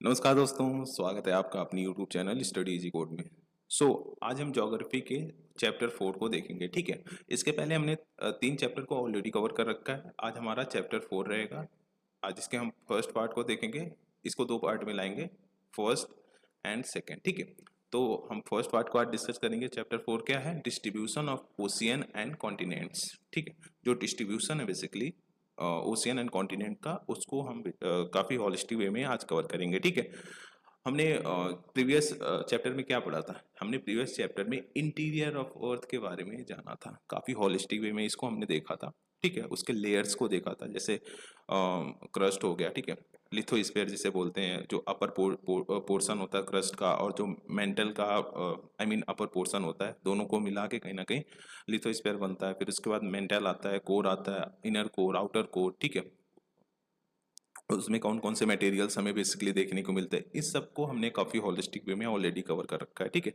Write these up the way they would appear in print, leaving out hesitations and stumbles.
नमस्कार दोस्तों, स्वागत है आपका अपनी YouTube channel study easy code में। आज हम ज्योग्राफी के चैप्टर 4 को देखेंगे, ठीक है। इसके पहले हमने 3 चैप्टर को ऑलरेडी कवर कर रखा है। आज हमारा चैप्टर 4 रहेगा। आज इसके हम फर्स्ट पार्ट को देखेंगे। इसको 2 पार्ट में लाएंगे, फर्स्ट एंड सेकेंड, ठीक है। तो हम फर्स्ट पार्ट को आज डिस्कस करेंगे। चैप्टर 4 क्या है? Distribution of ocean and continents, ठीक है। जो डिस्ट्रीब्यूशन है बेसिकली ओशियन एंड कॉन्टिनेंट का, उसको हम काफ़ी हॉलिस्टिक वे में आज कवर करेंगे, ठीक है। हमने प्रीवियस चैप्टर में क्या पढ़ा था? हमने प्रीवियस चैप्टर में इंटीरियर ऑफ अर्थ के बारे में जाना था। काफ़ी हॉलिस्टिक वे में इसको हमने देखा था, ठीक है। उसके लेयर्स को देखा था, जैसे क्रस्ट हो गया, ठीक है। लिथोस्फीयर जिसे बोलते हैं, जो अपर पोर्शन होता है क्रस्ट का, और जो मेंटल का आई मीन अपर पोर्शन होता है, दोनों को मिला के कहीं ना कहीं लिथोस्फीयर बनता है। फिर उसके बाद मेंटल आता है, कोर आता है, इनर कोर, आउटर कोर, ठीक है। उसमें कौन कौन से मटेरियल्स हमें बेसिकली देखने को मिलते हैं, इस सब को हमने काफ़ी होलिस्टिक वे में ऑलरेडी कवर कर रखा है, ठीक है।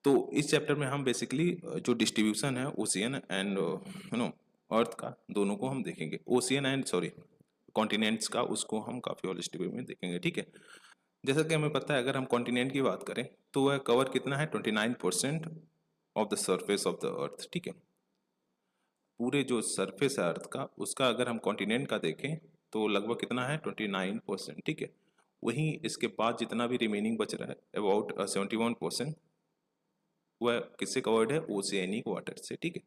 तो इस चैप्टर में हम बेसिकली जो डिस्ट्रीब्यूशन है ओशियन एंड अर्थ का, दोनों को हम देखेंगे। ओशियन एंड सॉरी कॉन्टिनेंट्स का, उसको हम काफ़ी होलिस्टिक वे में देखेंगे, ठीक है। जैसा कि हमें पता है, अगर हम कॉन्टिनेंट की बात करें तो वह कवर कितना है? 29% of the surface of the अर्थ, ठीक है। पूरे जो सरफेस है अर्थ का, उसका अगर हम कॉन्टिनेंट का देखें तो लगभग कितना है? 29%, ठीक है। वहीं इसके बाद जितना भी रिमेनिंग बच रहा है, अबाउट 71%, वह किससे कवर्ड है? ओशियनिक वाटर से, ठीक है।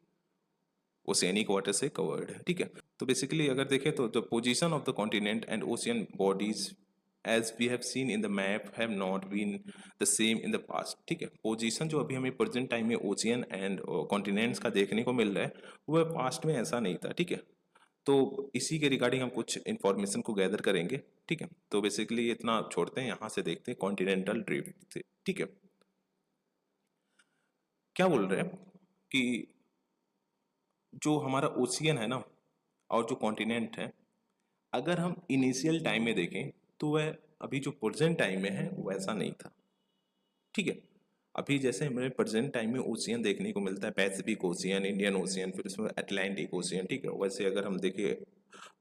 ओशियनिक वाटर से कवर्ड है, ठीक है। तो बेसिकली अगर देखें तो the position of the continent and ocean bodies as we have seen in the map have not been the same in the past, ठीक है। पोजीशन जो अभी हमें प्रेजेंट टाइम में ओशियन एंड कॉन्टिनेंट्स का देखने को मिल रहा है, वह पास्ट में ऐसा नहीं था, ठीक है। तो इसी के रिगार्डिंग हम कुछ इन्फॉर्मेशन को गैदर करेंगे, ठीक है। तो बेसिकली इतना छोड़ते हैं, यहाँ से देखते हैं कॉन्टिनेंटल ड्रिफ्ट से, ठीक है। क्या बोल रहे हैं कि जो हमारा ओशियन है ना, और जो कॉन्टिनेंट है, अगर हम इनिशियल टाइम में देखें तो वह अभी जो प्रेजेंट टाइम में है वैसा नहीं था, ठीक है। अभी जैसे हमें प्रेजेंट टाइम में ओशियन देखने को मिलता है, पैसिफिक ओशियन, इंडियन ओशियन, फिर उसमें अटलांटिक ओशियन, ठीक है। वैसे अगर हम देखें,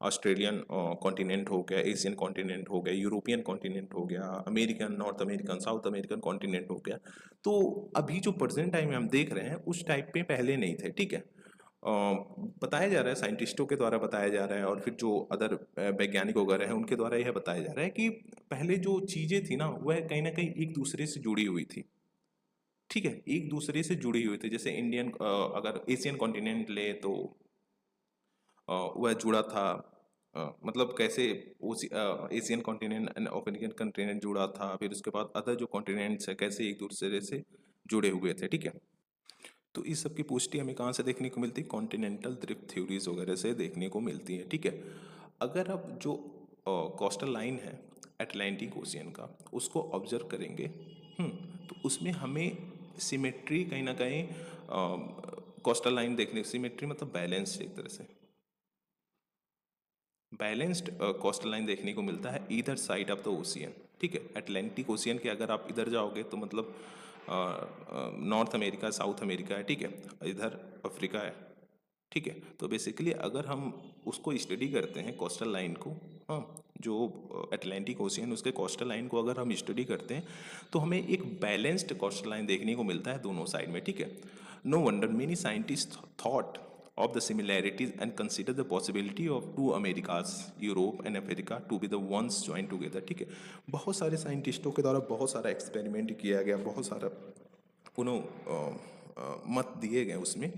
ऑस्ट्रेलियन कॉन्टिनेंट हो गया, एशियन कॉन्टिनेंट हो गया, यूरोपियन कॉन्टिनेंट हो गया, American, north American, south American continent हो गया। तो अभी जो प्रेजेंट टाइम में हम देख रहे हैं, उस टाइप पे पहले नहीं थे, ठीक है। बताया जा रहा है, साइंटिस्टों के द्वारा बताया जा रहा है, और फिर जो अदर वैज्ञानिक वगैरह हैं उनके द्वारा यह बताया जा रहा है कि पहले जो चीज़ें थी ना, वह कहीं ना कहीं एक दूसरे से जुड़ी हुई थी, ठीक है। एक दूसरे से जुड़ी हुई थी। जैसे इंडियन अगर एशियन कॉन्टिनेंट ले तो वह जुड़ा था, मतलब कैसे Asian continent and African continent जुड़ा था, फिर उसके बाद अदर जो कॉन्टिनेंट्स है कैसे एक दूसरे से जुड़े हुए थे, ठीक है। तो इस सब की पुष्टि हमें कहाँ से देखने को मिलती है? कॉन्टिनेंटल ड्रिफ्ट थ्योरीज वगैरह से देखने को मिलती है, ठीक है। अगर अब जो कोस्टल लाइन है अटलांटिक ओशियन का, उसको ऑब्जर्व करेंगे, तो उसमें हमें सिमेट्री कहीं ना कहीं, कोस्टल लाइन देखने, सिमेट्री मतलब बैलेंस, एक तरह से बैलेंस्ड कोस्टल लाइन देखने को मिलता है either side of the ocean, ठीक है। अटलांटिक ओशियन के अगर आप इधर जाओगे तो मतलब नॉर्थ अमेरिका, साउथ अमेरिका है, ठीक है। इधर अफ्रीका है, ठीक है। तो बेसिकली अगर हम उसको स्टडी करते हैं कोस्टल लाइन को, हाँ, जो अटलांटिक ओशियन, उसके कोस्टल लाइन को अगर हम स्टडी करते हैं तो हमें एक बैलेंस्ड कोस्टल लाइन देखने को मिलता है दोनों साइड में, ठीक है। No wonder many scientist thought of the similarities and consider the possibility of two Americas, Europe and Africa to be the ones joined together, ठीक है। बहुत सारे साइंटिस्टों के द्वारा बहुत सारा एक्सपेरिमेंट किया गया, बहुत सारा मत दिए गए उसमें।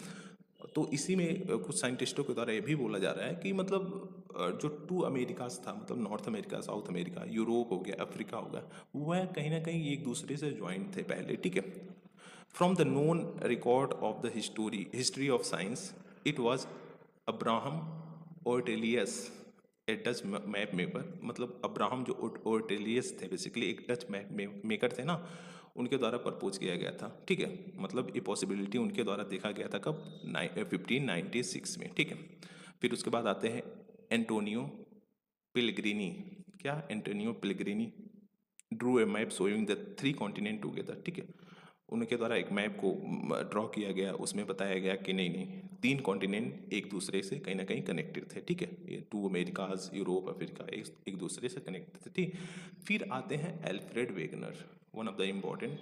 तो इसी में कुछ साइंटिस्टों के द्वारा ये भी बोला जा रहा है कि मतलब जो टू अमेरिकाज था, मतलब north America, South America, Europe हो गया, अफ्रीका हो गया, वह कहीं ना कहीं एक दूसरे से ज्वाइंट थे पहले, ठीक है। From the known record of the history of science, it was Abraham Ortelius, a Dutch map maker. मतलब अब्राहम जो ओर्टेलियस थे, बेसिकली एक डच मैप मेकर थे ना, उनके द्वारा प्रपोज किया गया था, ठीक है। मतलब ये पॉसिबिलिटी उनके द्वारा देखा गया था कब? 1596 में, ठीक है। फिर उसके बाद आते हैं एंटोनियो पिलग्रिनी। क्या? Antonio Pellegrini drew a map showing the 3 continent together, ठीक है। उनके द्वारा एक मैप को ड्रॉ किया गया, उसमें बताया गया कि नहीं नहीं, तीन कॉन्टिनेंट एक दूसरे से कहीं ना कहीं कनेक्टेड थे, ठीक है। ये टू अमेरिकाज, यूरोप, अफ्रीका एक दूसरे से कनेक्टेड थे, ठीक। फिर आते हैं Alfred Wegener, one of the important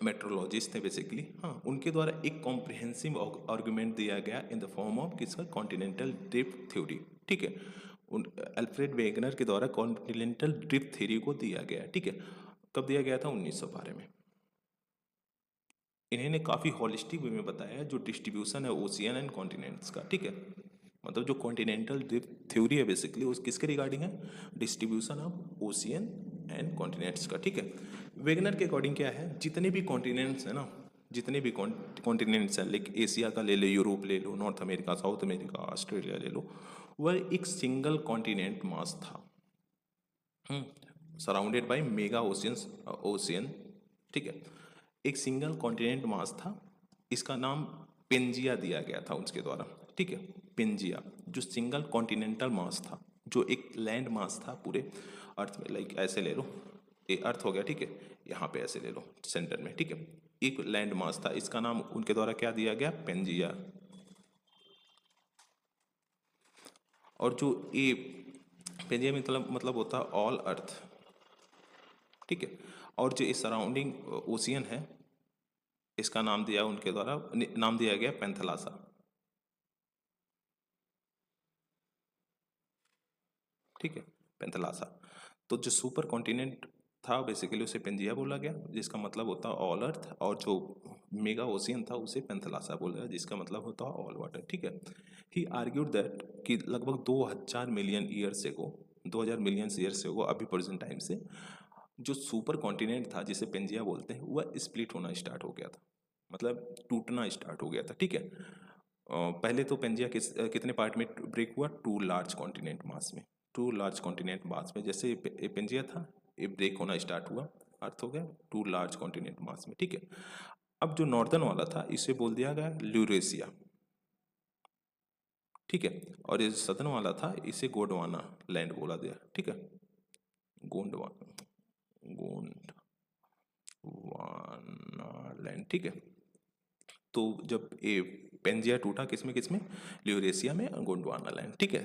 meteorologist थे बेसिकली। हाँ, उनके द्वारा एक कॉम्प्रिहेंसिव आर्गुमेंट दिया गया इन द फॉर्म ऑफ किसका, कॉन्टिनेंटल ड्रिफ्ट थ्योरी, ठीक है। उन अल्फ्रेड वेगनर के द्वारा कॉन्टिनेंटल ड्रिफ्ट थ्योरी को दिया गया, ठीक है। कब दिया गया था? 1912 में। इन्होंने काफ़ी हॉलिस्टिक वे में बताया जो डिस्ट्रीब्यूशन है ओशियन एंड कॉन्टिनेंट्स का, ठीक है। मतलब जो कॉन्टिनेंटल ड्रिफ्ट थ्योरी है बेसिकली उस किसके रिगार्डिंग है? Distribution of ocean and continents का, ठीक है। वेगनर के अकॉर्डिंग क्या है, जितने भी कॉन्टिनेंट्स हैं ना, जितने भी कॉन्टिनेंट्स हैं, लाइक एशिया का ले लो, यूरोप ले लो, North America, South America, Australia ले लो, वह एक सिंगल कॉन्टिनेंट मास था, सराउंडेड बाय मेगा ओशियन, ठीक है। एक सिंगल कॉन्टिनेंट मास था, इसका नाम पेंजिया दिया गया था उसके द्वारा, ठीक है। पेंजिया जो सिंगल कॉन्टिनेंटल मास था, जो एक लैंड मास था पूरे अर्थ में, लाइक ऐसे ले लो, ये अर्थ हो गया, ठीक है। यहाँ पे ऐसे ले लो सेंटर में, ठीक है। एक लैंड मास था, इसका नाम उनके द्वारा क्या दिया गया? पेंजिया। और जो ये पेंजिया मतलब होता है ऑल अर्थ, ठीक है। और जो इस सराउंडिंग ओशियन है, इसका नाम दिया उनके द्वारा, नाम दिया गया पेंथलासा, ठीक है, पेंथलासा। तो जो सुपर कॉन्टिनेंट था बेसिकली उसे पेंजिया बोला गया, जिसका मतलब होता है ऑल अर्थ, और जो मेगा ओशियन था उसे पेंथलासा बोला गया, जिसका मतलब होता है ऑल वाटर, ठीक है। ही आर्ग्यूड दैट कि लगभग 2000 मिलियन ईयर से को 2000 मिलियन ईयर से को अभी प्रेजेंट टाइम से जो सुपर कॉन्टिनेंट था जिसे पेंजिया बोलते हैं वह स्प्लिट होना स्टार्ट हो गया था, मतलब टूटना स्टार्ट हो गया था, ठीक है। पहले तो पेंजिया कितने पार्ट में ब्रेक हुआ? टू लार्ज कॉन्टिनेंट मास में, टू लार्ज कॉन्टिनेंट मास में जैसे ये पेंजिया था, ये ब्रेक होना स्टार्ट हुआ, अर्थ हो गया टू लार्ज कॉन्टिनेंट मास में, ठीक है। अब जो नॉर्दर्न वाला था इसे बोल दिया गया ल्यूरेशिया, ठीक है। और ये सदर्न वाला था इसे गोंडवाना लैंड बोला गया, ठीक है। गोंडवाना, गोंडवाना लैंड, ठीक है। तो जब ये पेंजिया टूटा किसमें ल्यूरेशिया में, गोंडवाना लैंड, ठीक है।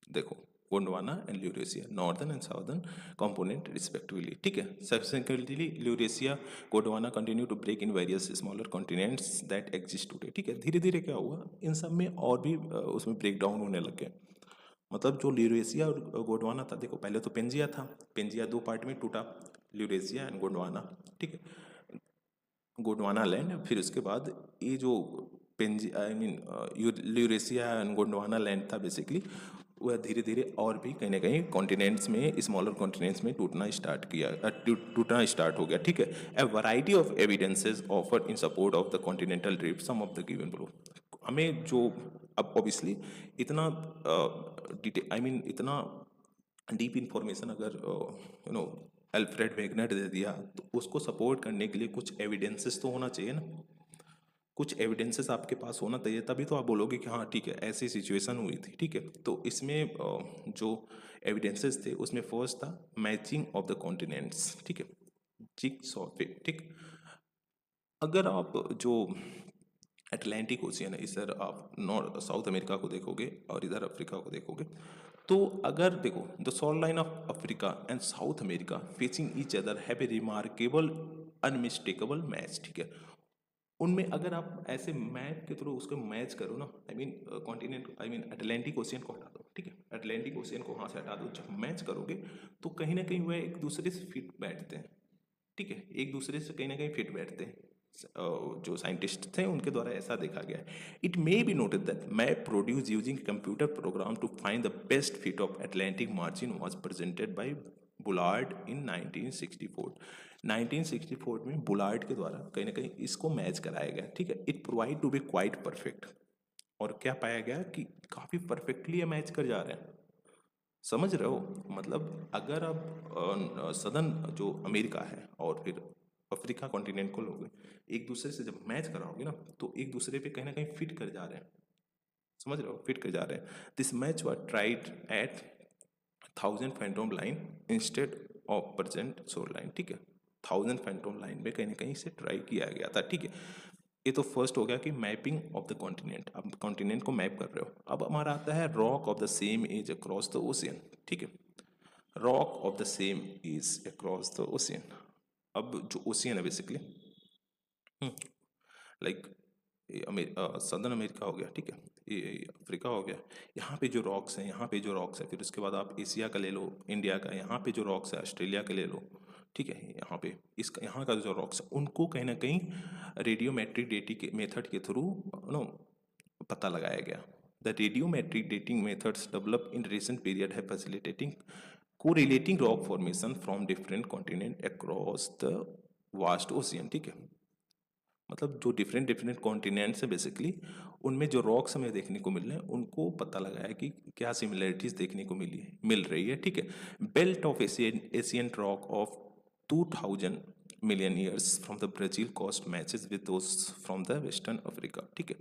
देखो Gondwana and Laurasia, northern and southern component respectively, ठीक है। Subsequently Laurasia, Gondwana continue to break in various smaller continents that exist today, ठीक है। धीरे धीरे क्या हुआ, इन सब में और भी उसमें ब्रेक डाउन होने लग गए। मतलब जो ल्यूरेशिया और गोंडवाना था, देखो पहले तो पेंजिया था, पेंजिया दो पार्ट में टूटा, ल्यूरेशिया एंड गोंडवाना, ठीक है। गोंडवाना लैंड, फिर उसके बाद ये जो Pangaea I mean Laurasia and Gondwana land था बेसिकली, वह धीरे धीरे और भी कहीं ना कहीं कॉन्टिनेंट्स में, स्मॉलर कॉन्टिनेंट्स में टूटना स्टार्ट किया, टूटना स्टार्ट हो गया, ठीक है। A variety of evidences offered in support of the continental drift, some of the given below. हमें जो अब ऑब्वियसली इतना डिटेल आई मीन इतना डीप इंफॉर्मेशन अगर अल्फ्रेड वेगनर दे दिया, तो उसको सपोर्ट करने के लिए कुछ एविडेंसेस तो होना चाहिए ना, कुछ एविडेंसेस आपके पास होना चाहिए, तभी तो आप बोलोगे कि हाँ ठीक है ऐसी सिचुएशन हुई थी, ठीक है। तो इसमें जो एविडेंसेस थे उसमें फर्स्ट था मैचिंग ऑफ द कॉन्टिनेंट्स, ठीक है, जिग्सॉ इफेक्ट, ठीक। अगर आप जो अटलांटिक ओशियन है, इधर आप नॉर्थ साउथ अमेरिका को देखोगे और इधर अफ्रीका को देखोगे, तो अगर देखो the shore line of Africa and south America facing each other have a remarkable unmistakable match, ठीक है। उनमें अगर आप ऐसे मैप के थ्रू उसको मैच करो ना, I mean continent I mean Atlantic ocean को हटा दो, ठीक है, अटलांटिक ओशियन को वहाँ से हटा दो, जब मैच करोगे तो कहीं ना कहीं वह एक दूसरे से फिट बैठते हैं, ठीक है, एक दूसरे से कहीं ना कहीं फिट बैठते हैं। जो साइंटिस्ट थे उनके द्वारा ऐसा देखा गया है। It may be noted that map produce using computer program to find the best fit of Atlantic margin was presented by Bullard in 1964। 1964 में बुलार्ड के द्वारा कहीं ना कहीं इसको मैच कराया गया, ठीक है। It provide to be quite perfect, और क्या पाया गया कि काफ़ी परफेक्टली ये मैच कर जा रहे हैं, समझ रहे हो। मतलब अगर आप सदर्न जो अमेरिका है और फिर अफ्रीका कॉन्टिनेंट को लोगे, एक दूसरे से जब मैच कराओगे ना तो एक दूसरे पे कहीं ना कहीं फिट कर जा रहे हैं, समझ रहे हो, फिट कर जा रहे हैं। This match was tried at 1000 fathom line instead of present shore line, ठीक है। 1000 फैंटम लाइन में कहीं ना कहीं से ट्राई किया गया था, ठीक है। ये तो फर्स्ट हो गया कि मैपिंग ऑफ द कॉन्टिनेंट, अब कॉन्टिनेंट को मैप कर रहे हो। अब हमारा आता है rock of the same age across the ocean, ठीक है। Rock of the same age across the ocean, अब जो ओशियन है बेसिकली, लाइक सदर्न अमेरिका हो गया, ठीक है, ये अफ्रीका हो गया, यहाँ पे जो रॉक्स हैं, यहाँ पे जो रॉक्स हैं, फिर उसके बाद आप एशिया का ले लो, इंडिया का, यहाँ पे जो रॉक्स है ऑस्ट्रेलिया के ले लो, ठीक है, यहाँ पे इसका, यहाँ का जो रॉक्स है उनको कहीं ना कहीं रेडियोमेट्रिक डेटिंग के मेथड के थ्रू नो पता लगाया गया। The radiometric dating methods develop in recent period है facilitating correlating rock formation from different continent across the vast ocean, ठीक है। मतलब जो डिफरेंट डिफरेंट कॉन्टिनेंट्स हैं बेसिकली, उनमें जो रॉक्स हमें देखने को मिल रहे हैं उनको पता लगाया कि क्या सिमिलरिटीज देखने को मिल रही है, ठीक है। Belt of Asian rock of 2000 million years from the Brazil coast matches with those from the western Africa, ठीक है।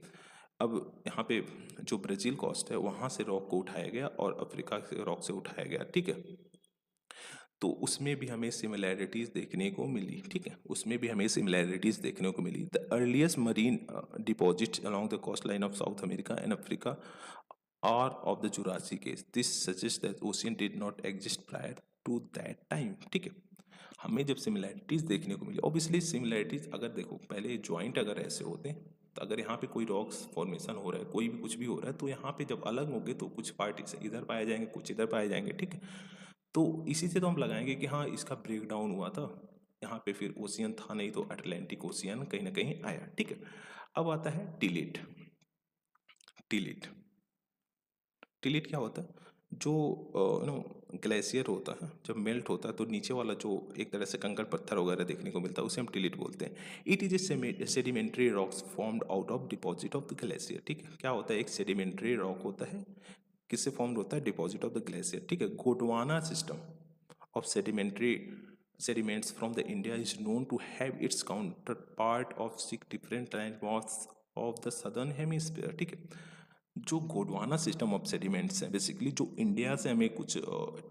अब यहाँ पे जो ब्राजील कोस्ट है वहाँ से रॉक को उठाया गया और अफ्रीका से रॉक से उठाया गया, ठीक है। तो उसमें भी हमें सिमिलैरिटीज़ देखने को मिली, ठीक है, उसमें भी हमें सिमिलैरिटीज़ देखने को मिली। The earliest marine deposits along the coast line of South America and Africa are of the Jurassic age, this suggest that ocean did not exist prior to that time, ठीक है। हमें जब सिमिलैरिटीज़ देखने को मिली, obviously similarities अगर देखो पहले joint अगर ऐसे होते, तो अगर यहाँ पे कोई रॉक्स फॉर्मेशन हो रहा है, कोई भी कुछ भी हो रहा है, तो यहाँ पे जब अलग होंगे तो कुछ पार्ट इधर पाए जाएंगे, कुछ इधर पाए जाएंगे, ठीक है। तो इसी से तो हम लगाएंगे कि हाँ इसका ब्रेक डाउन हुआ था, यहाँ पे फिर ओशियन था नहीं तो अटलांटिक ओशियन कहीं ना कहीं आया, ठीक है। अब आता है टिलेट। टिलेट टिलेट क्या होता है, जो ग्लेशियर होता है जब मेल्ट होता है तो नीचे वाला जो एक तरह से कंकड़ पत्थर वगैरह देखने को मिलता है उसे हम टिलेट बोलते हैं। It is a sedimentary rocks formed out of deposit of the glacier, ठीक है। क्या होता है, एक सेडिमेंट्री रॉक होता है, किससे फॉर्म होता है, डिपॉजिट ऑफ द ग्लेशियर, ठीक है। Gondwana system of sediments from the India is known to have its counterpart of 6 different landmasses of the southern hemisphere, ठीक है। जो गोंडवाना सिस्टम ऑफ सेडिमेंट्स है बेसिकली, जो इंडिया से हमें कुछ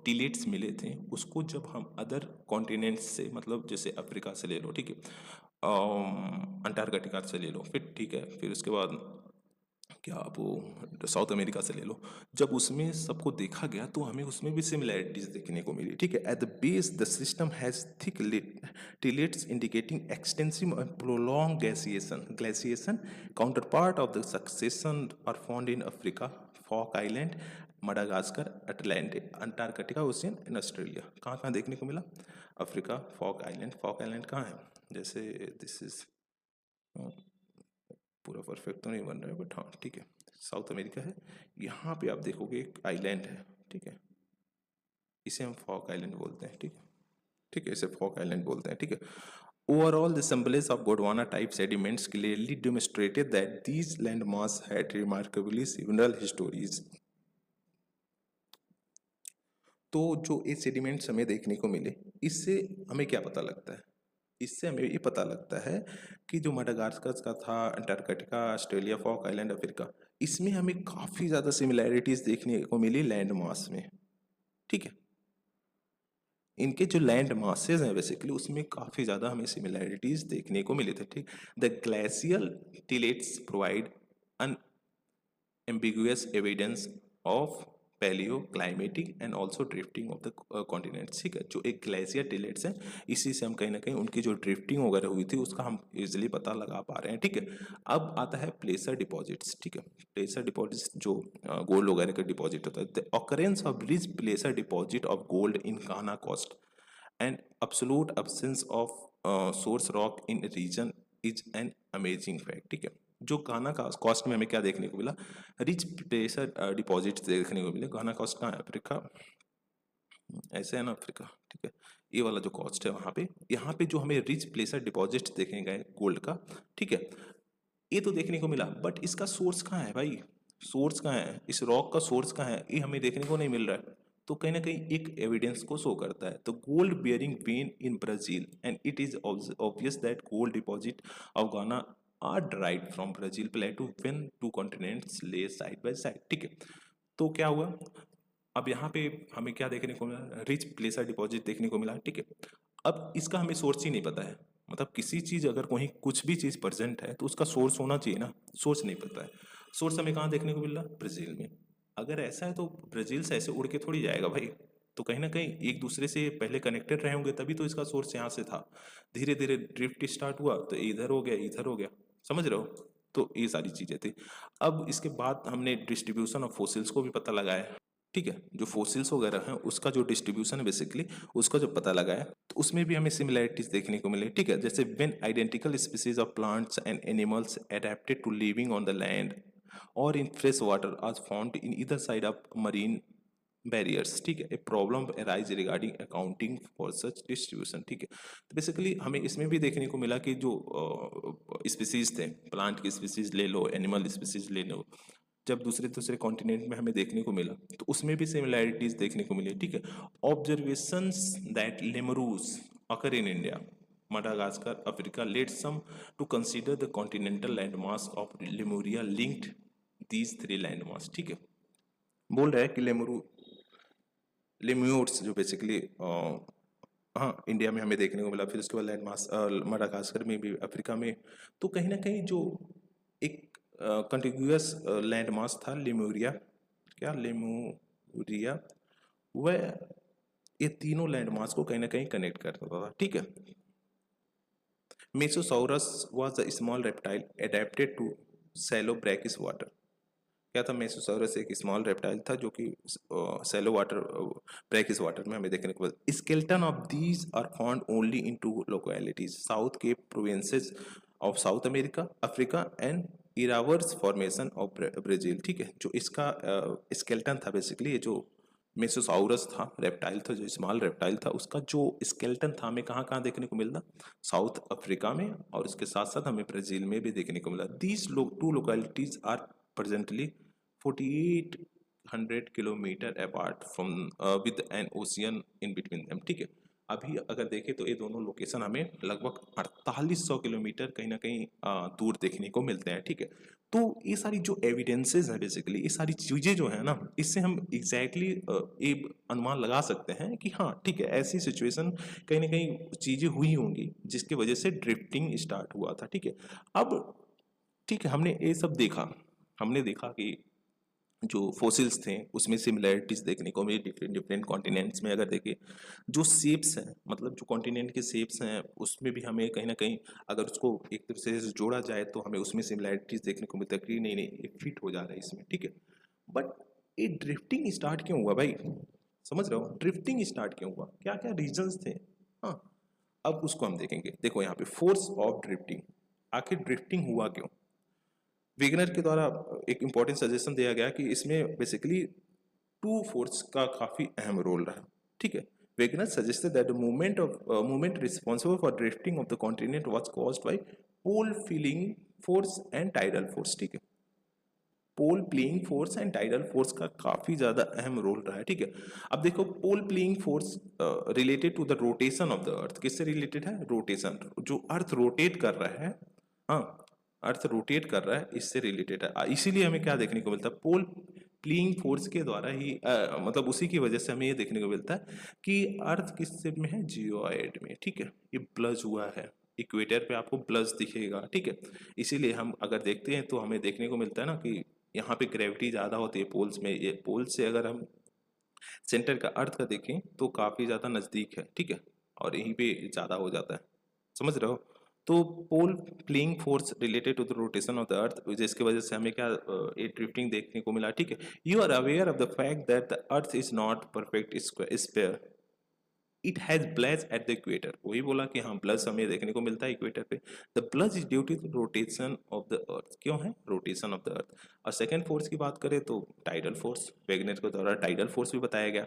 टिलेट्स मिले थे, उसको जब हम अदर कॉन्टिनेंट्स से, मतलब जैसे अफ्रीका से ले लो, ठीक है, अंटार्कटिका से ले लो, फिर ठीक है, फिर उसके बाद क्या आप वो साउथ अमेरिका से ले लो, जब उसमें सबको देखा गया तो हमें उसमें भी सिमिलैरिटीज देखने को मिली, ठीक है। At the base the system has thick tillites indicating extensive and prolong glaciation counter part of the succession are found in Africa, फॉक island, Madagascar, Atlantic, Antarctica ocean and Australia. कहाँ कहाँ देखने को मिला, अफ्रीका, फॉक आइलैंड कहाँ है, जैसे दिस इज पूरा परफेक्ट तो नहीं बन रहा है बट हाँ ठीक है, साउथ अमेरिका है, यहाँ पे आप देखोगे एक आइलैंड है, ठीक है, इसे हम फॉक आइलैंड बोलते हैं, ठीक है, ठीक है, इसे फॉक आइलैंड बोलते हैं, ठीक है। Overall the assemblage of Gondwana type sediments clearly demonstrated that these landmass had remarkably similar histories. तो जो ये सेडिमेंट्स हमें देखने को मिले, इससे हमें क्या पता लगता है, इससे हमें ये पता लगता है कि जो मडागास्कर का था, Antarctica, Australia, Falkland, Africa, इसमें हमें काफ़ी ज़्यादा सिमिलैरिटीज़ देखने को मिली लैंड मास में, ठीक है। इनके जो लैंड मासेज हैं बेसिकली उसमें काफ़ी ज़्यादा हमें सिमिलैरिटीज़ देखने को मिले थे, ठीक। The glacial tillites provide un ambiguous evidence of paleoclimatic and also drifting of the continents, ठीक है। जो एक ग्लेशियर टिलेट्स हैं, इसी से हम कहीं ना कहीं उनकी जो ड्रिफ्टिंग वगैरह हुई थी उसका हम इजिली पता लगा पा रहे हैं, ठीक है। अब आता है प्लेसर डिपॉजिट्स, ठीक है। प्लेसर डिपॉजिट्स जो गोल्ड वगैरह का डिपॉजिट होता है, the occurrence of rich placer deposit of gold in Ghana coast and absolute absence of source rock in region is an amazing fact, ठीक है। जो गाना का कॉस्ट में हमें क्या देखने को मिला, रिच प्लेसर डिपॉजिट्स देखने को मिले। गाना कॉस्ट कहाँ है, अफ्रीका, ऐसे है ना अफ्रीका, ठीक है। ये वाला जो कॉस्ट है वहाँ पे, यहाँ पे जो हमें रिच प्लेसर डिपॉजिट्स देखे गए गोल्ड का, ठीक है, ये तो देखने को मिला, बट इसका सोर्स कहाँ है भाई, सोर्स कहाँ है, इस रॉक का सोर्स कहाँ है, ये हमें देखने को नहीं मिल रहा है। तो कहीं ना कहीं एक एविडेंस को शो करता है। तो gold bearing vein in Brazil and it is obvious that gold deposit of Ghana are drive from Brazil plateau when two continents lay side by side, ठीक है। तो क्या हुआ, अब यहाँ पे हमें क्या देखने को मिला, रिच प्लेसर डिपॉजिट देखने को मिला, ठीक है। अब इसका हमें सोर्स ही नहीं पता है, मतलब किसी चीज़ अगर कहीं कुछ भी चीज़ प्रेजेंट है तो उसका सोर्स होना चाहिए ना, सोर्स नहीं पता है। सोर्स हमें कहाँ देखने को मिल रहा, ब्राज़ील में। अगर ऐसा है तो ब्राज़ील से ऐसे उड़ के थोड़ी जाएगा भाई, तो कहीं ना कहीं एक दूसरे से पहले कनेक्टेड रहे होंगे, तभी तो इसका सोर्स यहाँ से था। धीरे धीरे ड्रिफ्ट स्टार्ट हुआ तो इधर हो गया इधर हो गया, समझ रहे हो। तो ये सारी चीज़ें थी। अब इसके बाद हमने डिस्ट्रीब्यूशन ऑफ फोसिल्स को भी पता लगाया, ठीक है। जो फोसिल्स वगैरह हैं उसका जो डिस्ट्रीब्यूशन है बेसिकली, उसका जो पता लगाया तो उसमें भी हमें सिमिलैरिटीज देखने को मिले, ठीक है। जैसे when identical species of plants and animals adapted to living on the land or in fresh water are found in either side of marine barriers, ठीक है। A problem arise regarding accounting for such distribution, ठीक है। तो basically हमें इसमें भी देखने को मिला कि जो स्पीसीज थे, प्लांट की स्पीसीज ले लो, एनिमल स्पीसीज ले लो, जब दूसरे दूसरे कॉन्टिनेंट में हमें देखने को मिला तो उसमें भी सिमिलैरिटीज देखने को मिली, ठीक है। Observations that lemurs occur in India, Madagascar, Africa led some to consider the continental landmass of Lemuria linked these three landmass, ठीक है। बोल रहा है कि लेम्यूर्स जो बेसिकली हाँ इंडिया में हमें देखने को मिला, फिर उसके बाद लैंड मास मडागास्कर में भी, अफ्रीका में। तो कहीं ना कहीं जो एक कंटिन्यूअस लैंड मास था लेमुरिया, क्या लेमुरिया, वह ये तीनों लैंड मास को कहीं ना कहीं कनेक्ट करता था, ठीक है। Mesosaurus was a small reptile adapted to shallow brackish water. क्या था, मेसोसॉरस एक स्मॉल रेप्टाइल था जो कि सैलो वाटर ब्रैकिश वाटर में हमें देखने को मिलता। Skeleton of these are found only in two localities south के provinces of South America, Africa and इरावर्स फॉर्मेशन ऑफ ब्राजील, ठीक है। जो इसका स्केलेटन था बेसिकली, ये जो मेसोसाउरस था, रेप्टाइल था, जो स्मॉल रेप्टाइल था, उसका जो स्केलेटन था हमें कहाँ कहाँ देखने को मिलता, साउथ अफ्रीका में, और उसके साथ साथ हमें ब्राजील में भी देखने को मिला। These two localities are presently 4800 kilometre apart from with an ocean in between them, ठीक है। अभी अगर देखें तो ये दोनों लोकेशन हमें लगभग 4800 किलोमीटर कहीं ना कहीं दूर देखने को मिलते हैं, ठीक है। तो ये सारी जो एविडेंसेस हैं बेसिकली, ये सारी चीज़ें जो है ना, इससे हम एग्जैक्टली ये अनुमान लगा सकते हैं कि हाँ ठीक है, ऐसी सिचुएशन कहीं ना कहीं चीज़ें हुई होंगी जिसकी वजह से ड्रिफ्टिंग स्टार्ट हुआ था, ठीक है। अब ठीक है, हमने ये सब देखा, हमने देखा कि जो फोसिल्स थे उसमें सिमिलैरिटीज देखने को मिली डिफरेंट डिफरेंट कॉन्टिनेंट्स में। अगर देखें जो शेप्स हैं, मतलब जो कॉन्टिनेंट के शेप्स हैं उसमें भी हमें कहीं ना कहीं अगर उसको एक दूसरे से जोड़ा जाए तो हमें उसमें सिमिलैरिटीज देखने को मिलता है कि नहीं नहीं ये फिट हो जा रहा है इसमें, ठीक है। बट ये ड्रिफ्टिंग स्टार्ट क्यों हुआ भाई, समझ रहे हो, ड्रिफ्टिंग स्टार्ट क्यों हुआ, क्या क्या रीजंस थे। हाँ, अब उसको हम देखेंगे। देखो यहाँ पे फोर्स ऑफ ड्रिफ्टिंग, आखिर ड्रिफ्टिंग हुआ क्यों। वेगनर के द्वारा एक इंपॉर्टेंट सजेशन दिया गया कि इसमें बेसिकली टू फोर्स का काफी अहम रोल रहा, ठीक है। Wegener suggested that the movement responsible for drifting of the continent was caused by pole fleeing force and tidal force, ठीक है। Pole playing force and tidal force का काफी ज्यादा अहम रोल रहा है, ठीक है। अब देखो pole playing force related to the rotation of the earth, किससे रिलेटेड है, रोटेशन, जो अर्थ रोटेट कर रहा है, हाँ अर्थ रोटेट कर रहा है, इससे रिलेटेड है। इसीलिए हमें क्या देखने को मिलता है, पोल प्लेइंग फोर्स के द्वारा ही मतलब उसी की वजह से हमें ये देखने को मिलता है कि अर्थ किस शेप में है, जियोइड में, ठीक है। ये ब्लज हुआ है, इक्वेटर पे आपको ब्लज दिखेगा, ठीक है। इसीलिए हम अगर देखते हैं तो हमें देखने को मिलता है ना कि यहाँ पे ग्रेविटी ज़्यादा होती है पोल्स में, ये पोल्स से अगर हम सेंटर का अर्थ का देखें तो काफ़ी ज़्यादा नज़दीक है, ठीक है, और यहीं पे ज़्यादा हो जाता है, समझ रहे हो। तो pole playing force related to the rotation of the earth, जिसकी वजह से हमें क्या ये ड्रिफ्टिंग देखने को मिला, ठीक है। You are aware of the fact that the earth is not perfect sphere, it has bulge at the equator, वही बोला कि हाँ ब्लज हमें देखने को मिलता है इक्वेटर पे। The bulge is due to rotation of the earth, क्यों है, रोटेशन ऑफ द अर्थ। और सेकेंड फोर्स की बात करें तो टाइडल फोर्स, वेगनर के द्वारा टाइडल फोर्स भी बताया गया,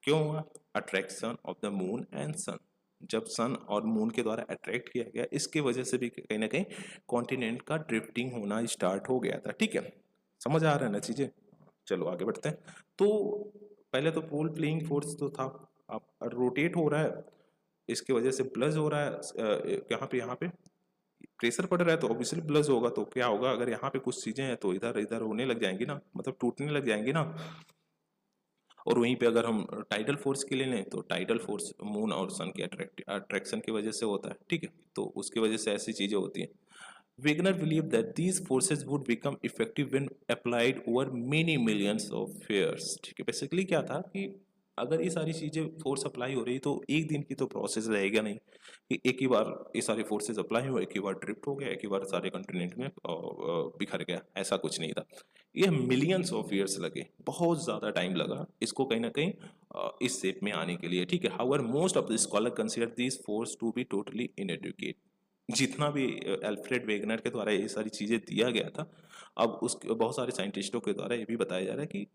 क्यों हुआ, attraction of the moon and sun, जब सन और मून के द्वारा अट्रैक्ट किया गया, इसके वजह से भी कहीं ना कहीं कॉन्टिनेंट का ड्रिफ्टिंग होना स्टार्ट हो गया था, ठीक है। समझ आ रहा है ना चीजें, चलो आगे बढ़ते हैं। तो पहले तो पोल प्लेइंग फोर्स तो था, अब रोटेट हो रहा है, इसके वजह से ब्लज हो रहा है, यहाँ पे प्रेशर पड़ रहा है तो ऑब्वियसली ब्लज होगा। तो क्या होगा, अगर यहाँ पे कुछ चीजें हैं तो इधर इधर होने लग जाएंगी ना, मतलब टूटने लग जाएंगी ना। और वहीं पे अगर हम टाइडल फोर्स के लिए लें तो टाइडल फोर्स मून और सन के अट्रैक्शन की वजह से होता है, ठीक है। तो उसकी वजह से ऐसी चीज़ें होती हैं। Wegener believed that these forces would become effective when applied over many millions of years। ठीक है, बेसिकली क्या था कि अगर ये सारी चीज़ें फोर्स अप्लाई हो रही तो एक दिन की तो प्रोसेस रहेगा नहीं कि एक ही बार ये सारी फोर्सेस अप्लाई हो, एक ही बार ड्रिफ्ट हो गया, एक ही बार सारे कंटिनेंट में बिखर गया, ऐसा कुछ नहीं था। ये मिलियंस ऑफ ईयर्स लगे, बहुत ज़्यादा टाइम लगा इसको कहीं ना कहीं इस शेप में आने के लिए, ठीक है। However most of the scholar consider this force to be totally inadequate. जितना भी अल्फ्रेड वेगनर के द्वारा ये सारी चीज़ें दिया गया था, अब उसके बहुत सारे साइंटिस्टों के द्वारा ये भी बताया जा रहा है कि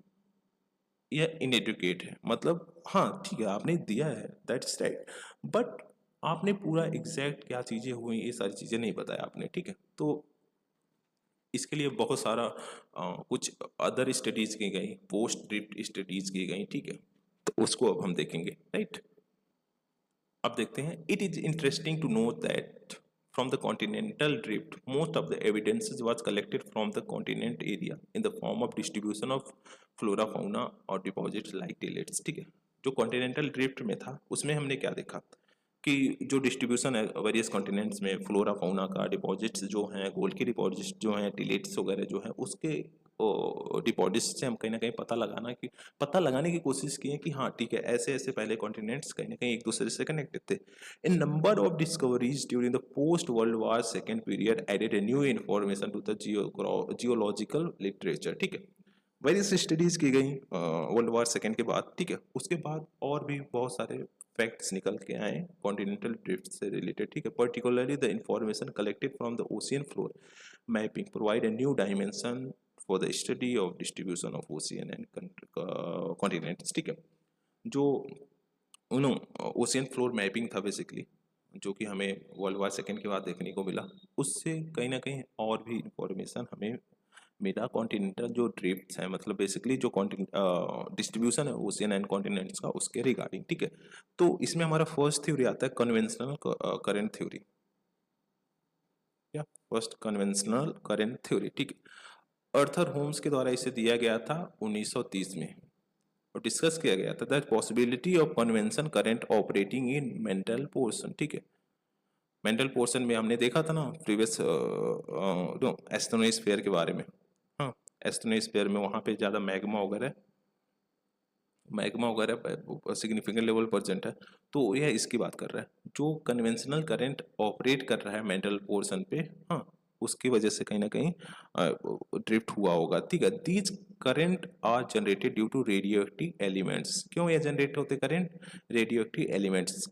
यह इनएडुकेट है। मतलब हाँ ठीक है, आपने दिया है, दैट्स राइट, बट आपने पूरा एग्जैक्ट क्या चीज़ें हुई ये सारी चीज़ें नहीं बताया आपने, ठीक है। तो इसके लिए बहुत सारा कुछ अदर स्टडीज की गई, पोस्ट ड्रिफ्ट स्टडीज की गई, ठीक है। तो उसको अब हम देखेंगे, राइट। अब देखते हैं। It is interesting to know that from the continental drift most of the evidences was collected from the continent area in the form of distribution of flora fauna और डिपॉजिट्स लाइक टिलेट्स, ठीक है। जो continental drift में था उसमें हमने क्या देखा कि जो डिस्ट्रीब्यूशन है वेरियस कॉन्टिनेंट्स में फ्लोरा फाउना का, डिपॉजिट्स जो हैं, गोल्ड के डिपॉजिट्स जो हैं, टिलेट्स वगैरह जो हैं, उसके डिपॉजिट्स से हम कहीं ना कहीं पता लगाने की कोशिश की है कि हाँ ठीक है, ऐसे ऐसे पहले कॉन्टिनेंट्स कहीं ना कहीं एक दूसरे से कनेक्टेड थे। In number of discoveries during the post World War second period added a new information to the geological literature, ठीक है। वेरियस स्टडीज की गई वर्ल्ड वार सेकेंड के बाद, ठीक है। उसके बाद और भी बहुत सारे फैक्ट्स निकल के आए कॉन्टिनेंटल ड्रिफ्ट से रिलेटेड, ठीक है। Particularly the information collected from the ocean floor mapping provide a new dimension for the study of distribution of ocean and continents, ठीक है। जो उन ओशियन फ्लोर मैपिंग था बेसिकली, जो कि हमें वर्ल्ड वार सेकेंड के बाद देखने को मिला, उससे कहीं ना कहीं और भी इंफॉर्मेशन हमें मिला कॉन्टिनेंटल जो ड्रिफ्ट्स हैं, मतलब बेसिकली जो डिस्ट्रीब्यूशन है ओशियन एंड कॉन्टिनेंट्स का, उसके रिगार्डिंग, ठीक है। तो इसमें हमारा फर्स्ट थ्योरी आता है कन्वेंशनल करंट थ्योरी, या फर्स्ट कन्वेंशनल करंट थ्योरी, ठीक है। अर्थर होम्स के द्वारा इसे दिया गया था 1930 में और डिस्कस किया गया था that possibility of convention current operating in mental portion, ठीक है। मेंटल पोर्शन में हमने देखा था ना प्रीवियस एस्ट्रोनोस्फीयर के बारे में, हाँ। एस्ट्रोनोस्फीयर में वहाँ पे ज़्यादा मैग्मा वगैरह सिग्निफिकेंट लेवल प्रेजेंट है, तो यह इसकी बात कर रहा है जो कन्वेंशनल करंट ऑपरेट कर रहा है मेंटल पोर्शन पे, हाँ, उसकी वजह से कहीं ना कहीं ड्रिफ्ट हुआ होगा, ठीक है। These current are generated due to radio active elements. क्यों ये जनरेट होते करंट? रेडियो एक्टिव एलिमेंट्स,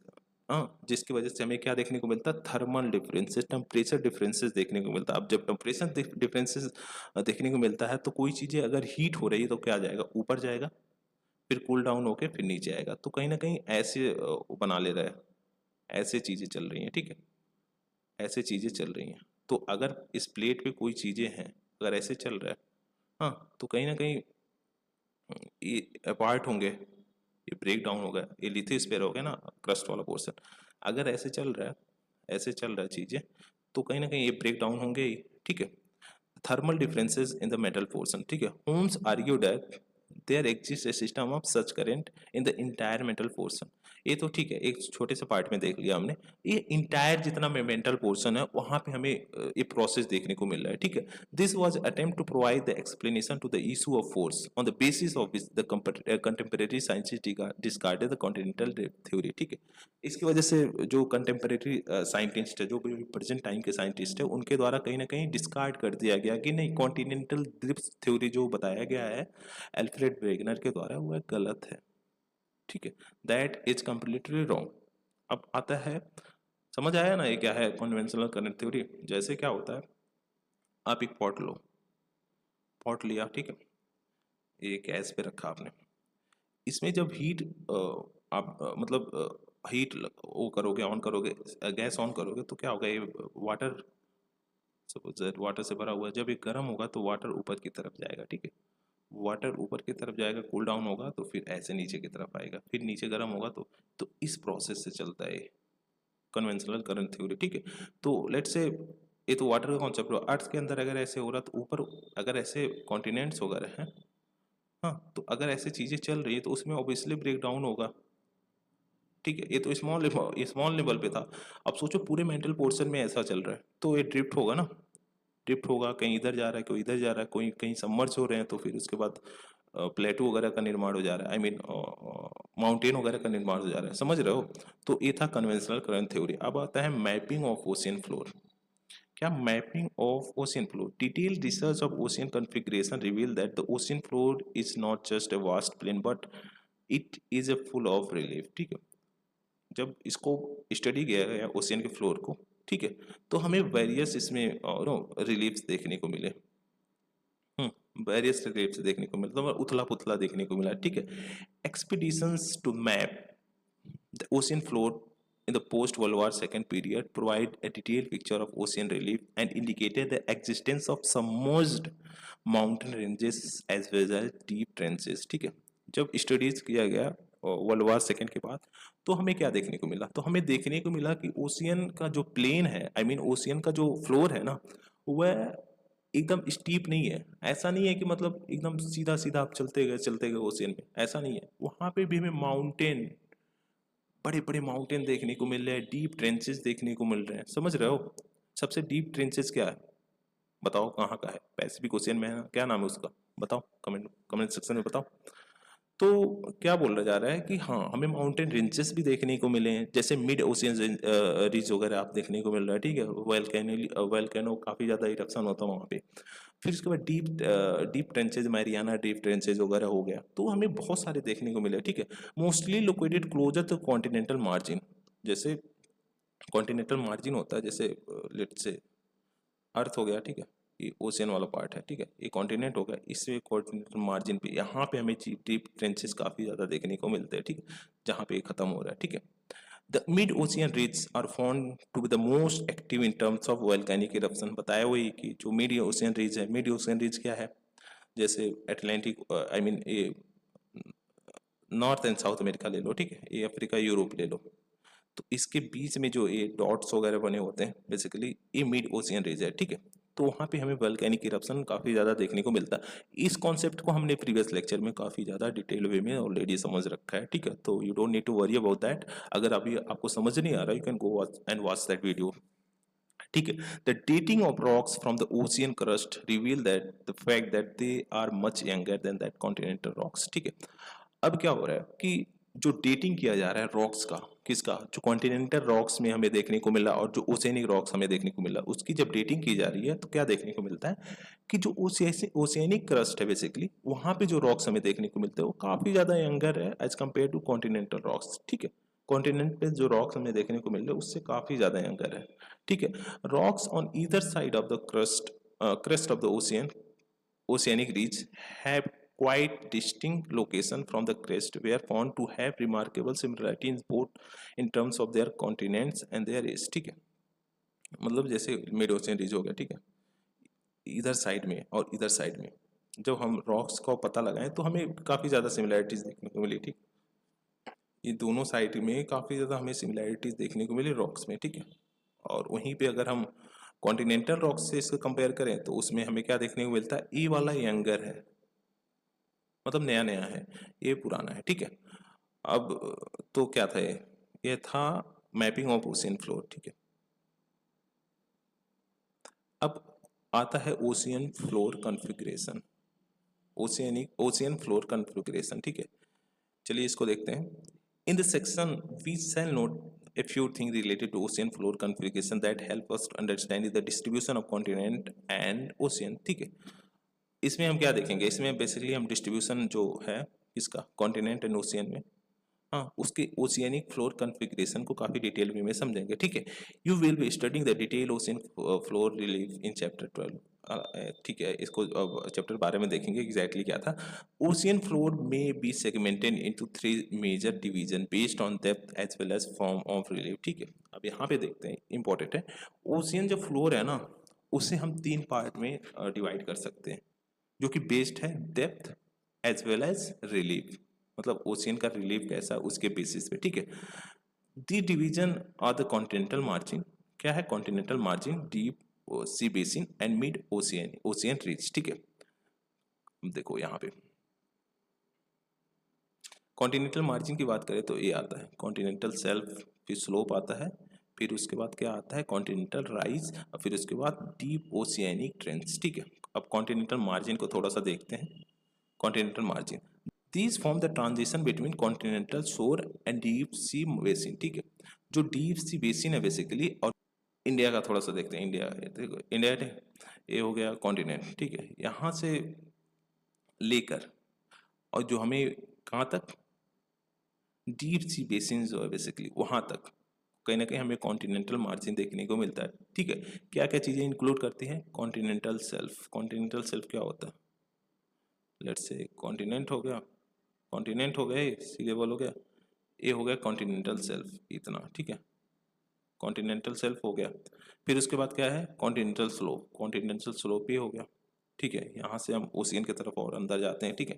हाँ, जिसकी वजह से हमें क्या देखने को मिलता है? थर्मल डिफरेंसेस, टेम्परेचर डिफरेंसेस देखने को मिलता है। अब जब टेम्परेचर डिफरेंसेस देखने को मिलता है तो कोई चीज़ें अगर हीट हो रही है तो क्या जाएगा? ऊपर जाएगा, फिर कूल डाउन होके फिर नीचे आएगा। तो कहीं ना कहीं ऐसे बना ले रहा है, ऐसे चीज़ें चल रही हैं, ठीक है। ऐसे चीज़ें चल रही हैं, तो अगर इस प्लेट पे कोई चीज़ें हैं, अगर ऐसे चल रहा है, हाँ, तो कहीं ना कहीं ये अपार्ट होंगे, ये ब्रेक डाउन हो गया, ये लिथोस्फीयर हो गया ना, क्रस्ट वाला पोर्शन। अगर ऐसे चल रहा है, ऐसे चल रहा है चीज़ें, तो कहीं ना कहीं ये ब्रेक डाउन होंगे ही, ठीक है। Thermal differences in the mantle portion, ठीक है। Holmes argue that there exist a system of such current in the entire mantle portion. ये तो ठीक है, एक छोटे से पार्ट में देख लिया हमने। ये इंटायर जितना मेंटल पोर्शन है वहाँ पे हमें ये प्रोसेस देखने को मिल रहा है, ठीक है। This was attempt to provide the explanation to the issue of force on the basis of the contemporary scientist discarded the continental theory, ठीक है। इसकी वजह से जो कंटेम्परेरी साइंटिस्ट है, जो भी प्रेजेंट टाइम के साइंटिस्ट है, उनके द्वारा कहीं ना कहीं डिस्कार्ड कर दिया गया कि नहीं, कॉन्टिनेंटल ड्रिफ्ट थ्योरी जो बताया गया है एल्फ्रेड वेगनर के द्वारा, वह गलत है, ठीक है। That is completely wrong. अब आता है, समझ आया ना ये क्या है कन्वेंशनल करंट थ्योरी? जैसे क्या होता है, आप एक पॉट लो, पॉट लिया, ठीक है, ये गैस पे रखा आपने, इसमें जब हीट आप मतलब हीट वो करोगे, ऑन करोगे, गैस ऑन करोगे, तो क्या होगा, ये वाटर, सपोज वाटर से भरा हुआ है, जब ये गर्म होगा तो वाटर ऊपर की तरफ जाएगा, ठीक है। वाटर ऊपर की तरफ जाएगा, कूल डाउन होगा तो फिर ऐसे नीचे की तरफ आएगा, फिर नीचे गर्म होगा तो इस प्रोसेस से चलता है कन्वेंशनल करंट थ्योरी, ठीक है। तो लेट्स से ये तो वाटर का कॉन्सेप्ट हो, अर्थ के अंदर अगर ऐसे हो रहा तो ऊपर अगर ऐसे कॉन्टिनेंट्स वगैरह हैं, हाँ, तो अगर ऐसी चीज़ें चल रही है तो उसमें ऑब्वियसली ब्रेक डाउन होगा, ठीक है। ये तो स्मॉल लेवल पे था। अब सोचो पूरे मेंटल पोर्शन में ऐसा चल रहा है तो ये ड्रिफ्ट होगा ना, ड्रिफ्ट होगा, कहीं इधर जा रहा है, कोई इधर जा रहा है, कोई कहीं सबमर्ज हो रहे हैं, तो फिर उसके बाद प्लेटू वगैरह का निर्माण हो जा रहा है, आई मीन माउंटेन वगैरह का निर्माण हो जा रहा है, समझ रहे हो। तो ये था कन्वेंशनल करंट थ्योरी। अब आता है मैपिंग ऑफ ओशियन फ्लोर। क्या mapping of ocean floor? Detail research of ocean configuration reveal that the ocean floor is not just a vast plain but it is a full of relief, ठीक है। जब इसको study किया गया ocean के floor को, ठीक है, तो हमें वेरियस इसमें नो रिलीफ्स देखने को मिले, वेरियस रिलीफ्स देखने को मिला, तो उथला पुथला देखने को मिला, ठीक है। Expeditions to map the ocean floor in the post-World War II period provide a detailed picture of ocean relief and indicated the existence of submerged mountain ranges as well as deep trenches, ठीक है। जब studies किया गया world War second के बाद, तो हमें क्या देखने को मिला? तो हमें देखने को मिला कि ओशियन का जो प्लेन है, आई मीन ओशियन का जो फ्लोर है ना, वह एकदम स्टीप नहीं है। ऐसा नहीं है कि मतलब एकदम सीधा सीधा आप चलते गए ओशियन में, ऐसा नहीं है। वहाँ पे भी हमें माउंटेन, बड़े बड़े माउंटेन देखने को मिल रहे हैं, डीप ट्रेंचेस देखने को मिल रहे हैं, समझ रहे हो। सबसे डीप ट्रेंचेस क्या है बताओ, कहाँ का है? पैसिफिक ओशियन में है ना? क्या नाम है उसका बताओ, कमेंट कमेंट सेक्शन में बताओ। तो क्या बोला जा रहा है कि हाँ, हमें माउंटेन रेंजेस भी देखने को मिले हैं, जैसे मिड ओशियन रिज वगैरह आप देखने को मिल रहा है, ठीक है। वोल्केनो काफ़ी ज़्यादा इरप्शन होता है वहाँ पे। फिर उसके बाद deep tranches, Mariana deep tranches वगैरह हो गया, तो हमें बहुत सारे देखने को मिले, ठीक है। Mostly located closer to continental margin. जैसे कॉन्टिनेंटल मार्जिन होता है, जैसे लेट्स से अर्थ हो गया, ठीक है, ये ओशियन वाला पार्ट है, ठीक है, ये कॉन्टिनेंट हो गया, इससे कॉन्टिनेंटल मार्जिन पे यहाँ पे हमें डीप ट्रेंचेस काफ़ी ज़्यादा देखने को मिलते हैं, ठीक है, जहाँ पे ये खत्म हो रहा है, ठीक है। The mid ocean ridges are found to be the most active in terms of volcanic eruption. बताया वही कि जो मिड ओशियन रिज है, मिड ओशियन रिज क्या है? जैसे अटलांटिक, आई मीन ये नॉर्थ एंड साउथ अमेरिका ले लो, ठीक है, ये अफ्रीका यूरोप ले लो, तो इसके बीच में जो ये डॉट्स वगैरह बने होते हैं, बेसिकली ये मिड ओशियन रीज है, ठीक है। तो वहाँ पे हमें वोल्केनिक इरप्शन काफ़ी ज़्यादा देखने को मिलता है। इस कॉन्सेप्ट को हमने प्रीवियस लेक्चर में काफ़ी ज़्यादा डिटेल वे में ऑलरेडी समझ रखा है, ठीक है। तो you don't need to worry about that. अगर अभी आपको समझ नहीं आ रहा, you can go and watch that video, ठीक है। The dating of rocks from the ocean crust reveal that the fact that they are much younger than that continental rocks, ठीक है। अब क्या हो रहा है कि जो डेटिंग किया जा रहा है रॉक्स का, किसका? जो कॉन्टिनेंटल रॉक्स में हमें देखने को मिला और जो ओशियनिक रॉक्स हमें देखने को मिला, उसकी जब डेटिंग की जा रही है तो क्या देखने को मिलता है कि जो ओशियनिक क्रस्ट है बेसिकली, वहां पे जो रॉक्स हमें देखने को मिलते हैं वो काफी ज्यादा यंगर है as compare to continental rocks, ठीक है। कॉन्टिनेंट पे जो रॉक्स हमें देखने को मिल रहे हैं उससे काफी ज्यादा यंगर है, ठीक है। Rocks on either side of the crest of the oceanic ridge have quite distinct location from the crest were found to have remarkable similarity in both in terms of their continents and their age, ठीक है। मतलब जैसे mid ocean रीज हो गया, ठीक है, इधर side में और इधर साइड में जब हम रॉक्स का पता लगाएं तो हमें काफ़ी ज़्यादा सिमिलैरिटीज देखने को मिली, ठीक। ये दोनों साइड में काफ़ी ज़्यादा हमें सिमिलैरिटीज देखने को मिली रॉक्स में, ठीक है। और वहीं पे अगर हम कॉन्टिनेंटल रॉक्स से इसको कंपेयर करें तो उसमें हमें क्या देखने को मिलता है? ई वाला यंगर है, मतलब नया नया है, ये पुराना है, ठीक है। अब तो क्या था ये था मैपिंग ऑफ ओशियन फ्लोर, ठीक है। अब आता है ocean floor configuration, ocean floor configuration, ठीक है। चलिए इसको देखते हैं। In this section we shall note a few things related to ocean floor configuration that help us to understand the distribution of continent and ocean, ठीक है। इसमें हम क्या देखेंगे? इसमें बेसिकली हम डिस्ट्रीब्यूशन जो है इसका कॉन्टिनेंट एंड ओशियन में, हाँ, उसके ओशियनिक फ्लोर कॉन्फ़िगरेशन को काफ़ी डिटेल में समझेंगे, ठीक है। You will be studying the detail ocean floor relief in chapter 12, ठीक है। इसको अब चैप्टर 12 में देखेंगे एग्जैक्टली क्या था। ओशियन फ्लोर में be segmented into 3 major division based on depth as well as form of relief, ठीक है। अब यहाँ पे देखते हैं, इंपॉर्टेंट है। ओशियन जो फ्लोर है ना, उसे हम 3 पार्ट में डिवाइड कर सकते हैं, जो कि बेस्ड है depth as well as relief, मतलब ओशियन का रिलीफ कैसा उसके बेसिस पे, ठीक है। दी डिवीजन और द कॉन्टिनेंटल मार्जिन, क्या है? Continental margin, deep sea basin and mid ocean ocean ridge, ठीक है। देखो यहाँ पे कॉन्टिनेंटल मार्जिन की बात करें तो ये आता है कॉन्टिनेंटल सेल्फ, फिर स्लोप आता है, फिर उसके बाद क्या आता है कॉन्टिनेंटल राइज, और फिर उसके बाद डीप ओशियानिक ट्रेंड्स। ठीक है, अब कॉन्टिनेंटल मार्जिन को थोड़ा सा देखते हैं। Continental margin, these form the transition between continental शोर एंड डीप सी बेसिन। ठीक है, जो डीप सी बेसिन है बेसिकली, और इंडिया का थोड़ा सा देखते हैं। इंडिया देखो, इंडिया ये हो गया कॉन्टिनेंट। ठीक है, यहाँ से लेकर और जो हमें कहाँ तक डीप सी बेसिन जो है बेसिकली वहाँ तक कहीं ना कहीं हमें कॉन्टिनेंटल मार्जिन देखने को मिलता है। ठीक है, क्या क्या चीज़ें इंक्लूड करती हैं कॉन्टिनेंटल सेल्फ। कॉन्टिनेंटल सेल्फ क्या होता है, लेट्स से कॉन्टिनेंट हो गया, कॉन्टिनेंट हो गया, सी लेवल हो गया, ये हो गया कॉन्टिनेंटल सेल्फ इतना। ठीक है, कॉन्टिनेंटल सेल्फ हो गया, फिर उसके बाद क्या है कॉन्टिनेंटल स्लोप, कॉन्टिनेंटल स्लोप ये हो गया। ठीक है, यहाँ से हम ओशियन की तरफ और अंदर जाते हैं। ठीक है,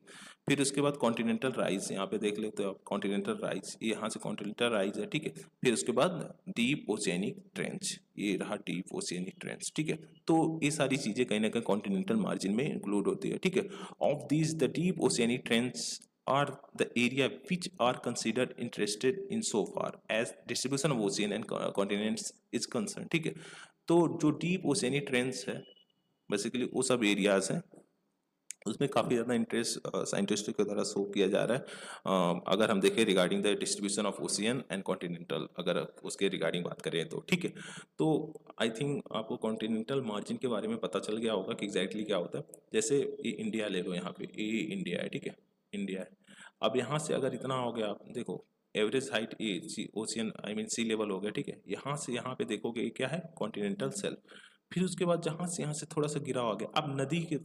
फिर उसके बाद कॉन्टिनेंटल राइज, यहाँ पे देख लेते हो आप कॉन्टिनेंटल राइज, ये यहाँ से कॉन्टिनेंटल राइज है। ठीक है, फिर उसके बाद डीप ओशियनिक ट्रेंच, ये रहा डीप ओशियनिक ट्रेंच। ठीक है, तो ये सारी चीज़ें कहीं ना कहीं कॉन्टिनेंटल मार्जिन में इंक्लूड होती है। ठीक है, of these the deep oceanic trench are the area which are considered interested in so far as distribution of ocean and continents is concerned। ठीक है, तो जो डीप ओशियनिक ट्रेंड्स है बेसिकली वो सब एरियाज हैं, उसमें काफ़ी ज़्यादा इंटरेस्ट साइंटिस्टों के द्वारा शो किया जा रहा है। अगर हम देखें regarding the distribution of ocean and continental, अगर उसके रिगार्डिंग बात करें तो ठीक है, तो आई थिंक आपको कॉन्टिनेंटल मार्जिन के बारे में पता चल गया होगा कि एग्जैक्टली क्या होता है। जैसे ये इंडिया ले लो, यहाँ पे ये इंडिया है। ठीक है, इंडिया है। अब यहाँ से अगर इतना हो गया, आप देखो average height a sea ocean I mean sea level हो गया। ठीक है, यहाँ से यहाँ पे देखोगे ये क्या है कॉन्टिनेंटल सेल्फ। फिर उसके बाद जहाँ से यहाँ से थोड़ा सा गिरा हो गया, अब नदी के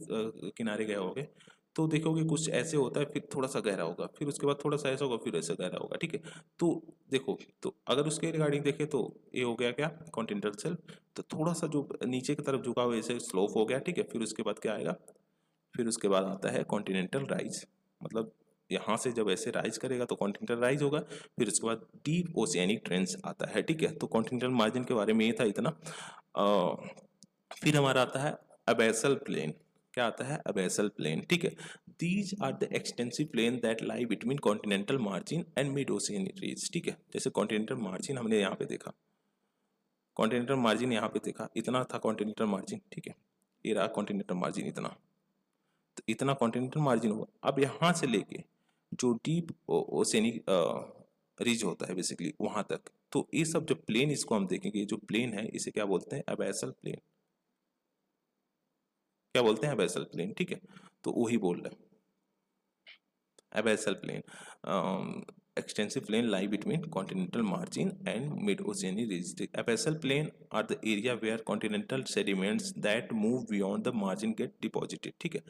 किनारे गए होगे तो देखोगे कुछ ऐसे होता है, फिर थोड़ा सा गहरा होगा, फिर उसके बाद थोड़ा सा ऐसा होगा, फिर ऐसा गहरा होगा। ठीक है, तो देखो, तो अगर उसके रिगार्डिंग देखें तो ये हो गया क्या कॉन्टिनेंटल सेल्फ, तो थोड़ा सा जो नीचे की तरफ झुका हुआ ऐसे स्लोप हो गया। ठीक है, फिर उसके बाद क्या आएगा, फिर उसके बाद आता है कॉन्टिनेंटल राइज, मतलब यहाँ से जब ऐसे राइज करेगा तो कॉन्टिनेंटल राइज होगा, फिर उसके बाद डीप ओशियानिक ट्रेंड्स आता है। ठीक है, तो कॉन्टिनेंटल मार्जिन के बारे में ये था इतना। फिर हमारा आता है अबैसल प्लेन। क्या आता है अबैसल प्लेन। ठीक है, these are the extensive plain that lie between continental margin and mid oceanic ridge. ठीक है, जैसे कॉन्टिनेंटल मार्जिन हमने यहाँ पे देखा, कॉन्टिनेंटल मार्जिन यहाँ पे देखा, इतना था कॉन्टिनेंटल मार्जिन। ठीक है, ये रहा कॉन्टिनेंटल मार्जिन इतना, तो इतना कॉन्टिनेंटल मार्जिन हुआ। अब यहाँ से लेके जो डीप ओशियनिक रीज होता है बेसिकली वहां तक, तो ये सब जो प्लेन इसको हम देखेंगे, जो प्लेन है इसे क्या बोलते हैं अबैसल प्लेन। क्या बोलते हैं अबैसल प्लेन। ठीक है, तो वही बोल रहे हैं abyssal plain, extensive plain lie between continental margin and mid-oceanic ridge. The abyssal plain are the area where continental sediments that move beyond the margin get deposited. ठीक है,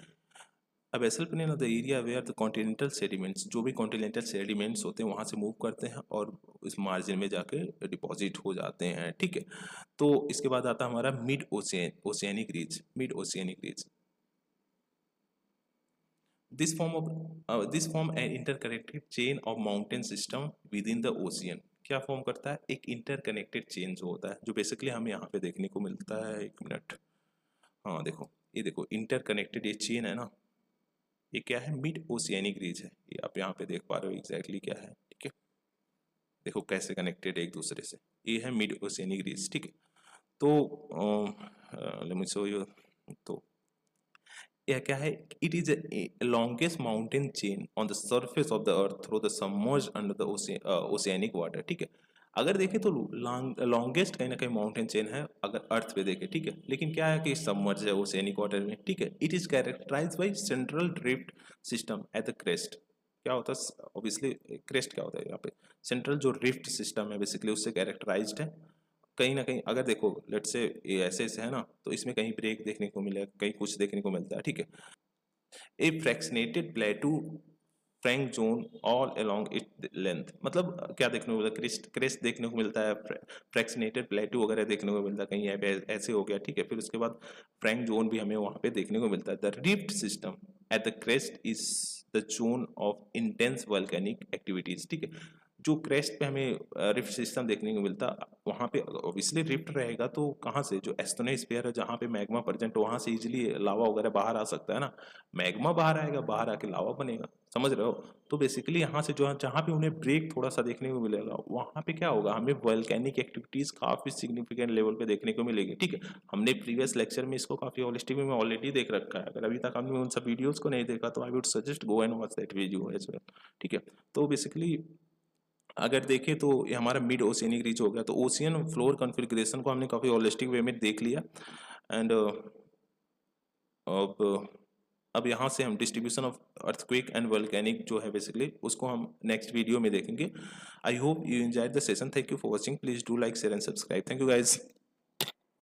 abyssal plain are the area where the continental sediments, जो भी continental sediments होते हैं वहाँ से move करते हैं और इस मार्जिन में जाके डिपॉजिट हो जाते हैं। ठीक है, तो इसके बाद आता है हमारा mid oceanic ridge. Mid oceanic ridge, this form an interconnected chain of mountain system within the ocean। क्या फॉर्म करता है, एक इंटरकनेक्टेड चेन जो होता है, जो बेसिकली हमें यहाँ पे देखने को मिलता है। एक मिनट, हाँ देखो, ये देखो इंटरकनेक्टेड ये चेन है ना, ये क्या है मिड ओशियनिक रीज है। ये आप यहाँ पे देख पा रहे हो एग्जैक्टली क्या है। ठीक है, देखो कैसे कनेक्टेड है एक दूसरे से, ये है मिड ओशियनिक रीज। ठीक है, तो लेट मी शो यू, तो यह क्या है, it is longest mountain chain on the surface of the earth through the submerge under the oceanic water. ठीक है, अगर देखें तो लॉन्गेस्ट कहीं ना कहीं माउंटेन चेन है अगर अर्थ पे देखें। ठीक है, लेकिन क्या है कि सबमर्ज है ओशियनिक वाटर में। ठीक है, it is characterize by central drift system at the crest. क्या होता है ऑब्वियसली, क्रेस्ट क्या होता है यहाँ पे, सेंट्रल जो रिफ्ट सिस्टम है बेसिकली उससे कैरेक्टराइज्ड है। कहीं ना कहीं अगर देखो लेट्स से ये ऐसे है ना, तो इसमें कहीं ब्रेक देखने को मिलेगा, कहीं कुछ देखने को मिलता है। ठीक है, a fractionated plateau frank zone all along it length, मतलब क्या देखने को मिलता है, क्रेस्ट क्रेस्ट देखने को मिलता है, फ्रैक्शनेटेड प्लेटू वगैरह देखने को मिलता है, कहीं ऐसे हो गया। ठीक है, फिर उसके बाद फ्रैंक जोन भी हमें वहाँ पे देखने को मिलता है। The rift system at the crest is the zone of intense volcanic activities. ठीक है, जो क्रेस्ट पे हमें रिफ्ट सिस्टम देखने को मिलता, वहाँ पे ऑब्वियसली रिफ्ट रहेगा तो कहाँ से, जो एस्थेनोस्फीयर है जहाँ पे मैग्मा प्रेजेंट, वहाँ से इजीली लावा वगैरह बाहर आ सकता है ना। मैग्मा बाहर आएगा, बाहर आके लावा बनेगा, समझ रहे हो। तो बेसिकली यहाँ से जो जहाँ पे उन्हें ब्रेक थोड़ा सा देखने को मिलेगा, वहाँ पे क्या होगा, हमें वोल्केनिक एक्टिविटीज काफी सिग्निफिकेंट लेवल पे देखने को मिलेगी। ठीक है, हमने प्रीवियस लेक्चर में इसको काफी होलिस्टिक में ऑलरेडी देख रखा है। अगर अभी तक हमने उन सब वीडियोस को नहीं देखा तो I would suggest go and watch that video as well. ठीक है, तो बेसिकली अगर देखें तो ये हमारा मिड ओशियनिक रीच हो गया, तो ओशियन फ्लोर कॉन्फ़िगरेशन को हमने काफ़ी होलिस्टिक वे में देख लिया। एंड अब यहाँ से हम distribution of earthquake and volcanic जो है बेसिकली उसको हम नेक्स्ट वीडियो में देखेंगे। I hope you enjoyed the session. Thank you for watching. Please do like share and subscribe. Thank you guys.